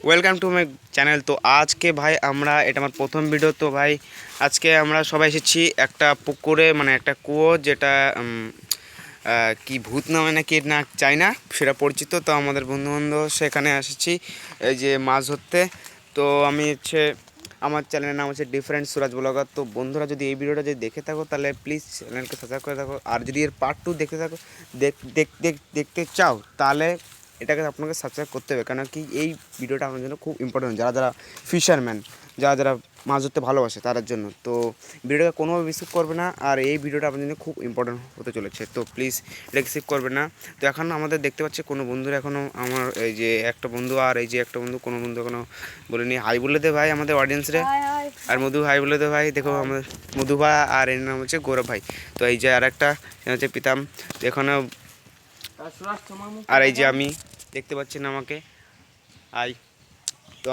Welcome to my channel. তো আজকে ভাই আমরা এটা আমার প্রথম ভিডিও। তো ভাই আজকে আমরা সবাই এসেছি একটা পুকুরে, মানে একটা কুয়ো, যেটা কি ভূত নামে না কি না চাই না সেটা পরিচিত। তো আমাদের বন্ধুবান্ধব সেখানে এসেছি এই যে মাছ ধরতে। তো আমি আমার চ্যানেলের নাম হচ্ছে ডিফারেন্ট সুরাজ ব্লগার। তো বন্ধুরা যদি এই ভিডিওটা যদি দেখে থাকো তাহলে প্লিজ চ্যানেলকে সাবস্ক্রাইব করে থাকো, আর যদি এর পার্ট 2 দেখতে থাকো দেখতে চাও তাহলে এটাকে আপনাকে সাবস্ক্রাইব করতে হবে, কেন কি এই ভিডিওটা আমার জন্য খুব ইম্পর্টেন্ট, যারা যারা ফিশারম্যান, যারা যারা মাছ ধরতে ভালোবাসে তাদের জন্য। তো ভিডিওটা কোনোভাবে স্কিপ করবে না, আর এই ভিডিওটা আপনার জন্য খুব ইম্পর্টেন্ট হতে চলেছে। তো প্লিজ এটাকে স্কিপ করবে না। তো এখন আমাদের দেখতে পাচ্ছি কোনো বন্ধুরা এখনও, আমার এই যে একটা বন্ধু আর এই যে একটা বন্ধু, কোনো বন্ধু এখনও বলেনি। হাই বলে দে ভাই আমাদের অডিয়েন্সরে। আর মধু হাই বলে দে ভাই। দেখো আমাদের মধু ভাই, আর এর নাম হচ্ছে গৌরব ভাই। তো এই যে আর একটা হচ্ছে প্রীতম। এখানে আর এই যে আমি দেখতে পাচ্ছেন আমাকে হাই। তো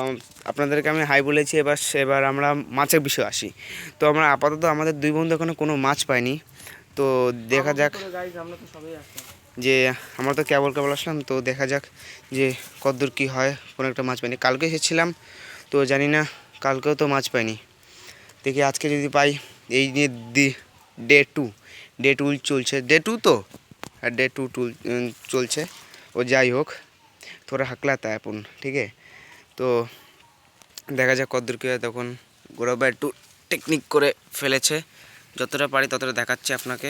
আপনাদেরকে আমি হাই বলেছি। এবার আমরা মাছের বিষয়ে আসি। তো আমরা আপাতত আমাদের দুই বন্ধু এখনো কোনো মাছ পাইনি। তো দেখা যাক, যে আমরা তো কেবল আসলাম, তো দেখা যাক যে কতদূর কী হয়। কোনো একটা মাছ পাইনি, কালকে এসেছিলাম, তো জানি না কালকেও তো মাছ পাইনি। দেখি আজকে যদি পাই। এই নিয়ে ডে টু চলছে, তো আর ডে 2 চলছে। ও যাই হোক, থোড়া হাকলাতা এখন, ঠিক আছে। তো দেখা যাক কতদূর কী হয়। তখন গৌরব একটু টেকনিক করে ফেলেছে, যতটা পারি ততটা দেখাচ্ছে আপনাকে।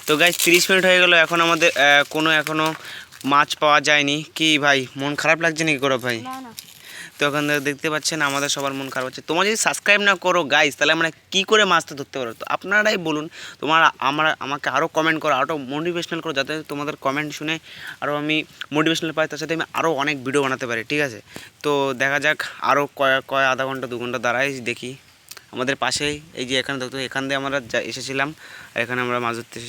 তো গাইজ 30 মিনিট হয়ে গেল, এখন আমাদের এখনও মাছ পাওয়া যায়নি। কি ভাই মন খারাপ লাগছে নাকি গৌরব ভাই? তো এখন দেখতে পাচ্ছেন আমাদের সবার মন খারাপ হচ্ছে। তোমরা যদি সাবস্ক্রাইব না করো গাইজ, তাহলে আমরা কী করে মাছটা ধরতে পারো? তো আপনারাই বলুন। আমাকে আরও কমেন্ট করো, আরও মোটিভেশনাল করো, যাতে তোমাদের কমেন্ট শুনে আরও আমি মোটিভেশনাল পাই, তার সাথে আমি আরও অনেক ভিডিও বানাতে পারি, ঠিক আছে। তো দেখা যাক, আরও আধা ঘন্টা 2 ঘন্টা দাঁড়াই দেখি। আমাদের পাশেই এই যে এখানে দেখতে, এখান দিয়ে আমরা এসেছিলাম, আর এখানে আমরা মাছ ধরতে